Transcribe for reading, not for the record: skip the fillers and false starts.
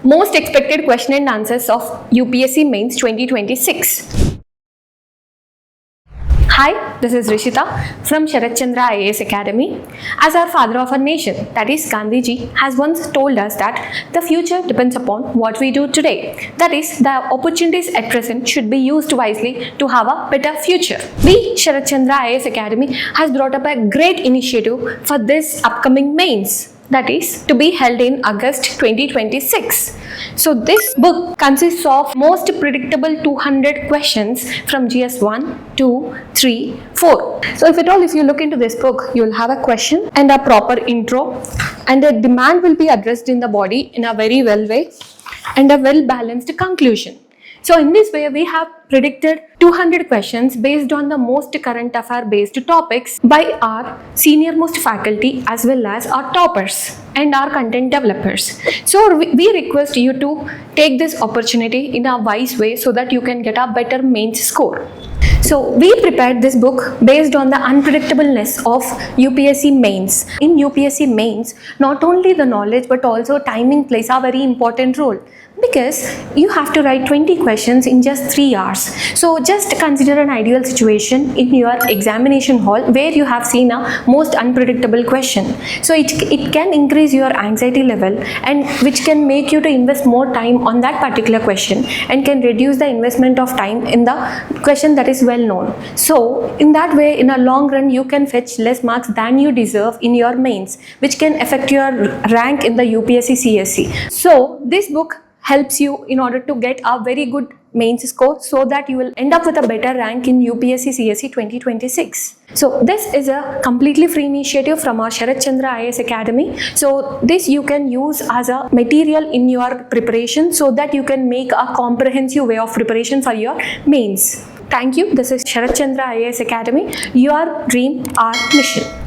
most expected question and answers of UPSC Mains 2026. Hi, this is Rishita from Sarat Chandra IAS Academy. As our father of our nation, that is Gandhiji, has once told us that the future depends upon what we do today. That is, the opportunities at present should be used wisely to have a better future. We, Sarat Chandra IAS Academy, has brought up a great initiative for this upcoming mains. That is to be held in August 2026. So this book consists of most predictable 200 questions from GS 1, 2, 3, 4. So if you look into this book, you will have a question and a proper intro, and a demand will be addressed in the body in a very well way and a well balanced conclusion. So in this way, we have predicted 200 questions based on the most current affair based topics by our senior most faculty as well as our toppers and our content developers. So we request you to take this opportunity in a wise way so that you can get a better mains score. So we prepared this book based on the unpredictableness of UPSC mains. In UPSC mains, not only the knowledge but also timing plays a very important role, because you have to write 20 questions in just 3 hours. So just consider an ideal situation in your examination hall where you have seen a most unpredictable question. So it can increase your anxiety level, and which can make you to invest more time on that particular question and can reduce the investment of time in the question that is well known. So in that way, in a long run, you can fetch less marks than you deserve in your mains, which can affect your rank in the UPSC CSE. So this book helps you in order to get a very good mains score so that you will end up with a better rank in UPSC CSE 2026. So this is a completely free initiative from our Sarat Chandra IAS Academy. So this you can use as a material in your preparation so that you can make a comprehensive way of preparation for your mains. Thank you. This is Sarat Chandra IAS Academy. Your dream, our mission.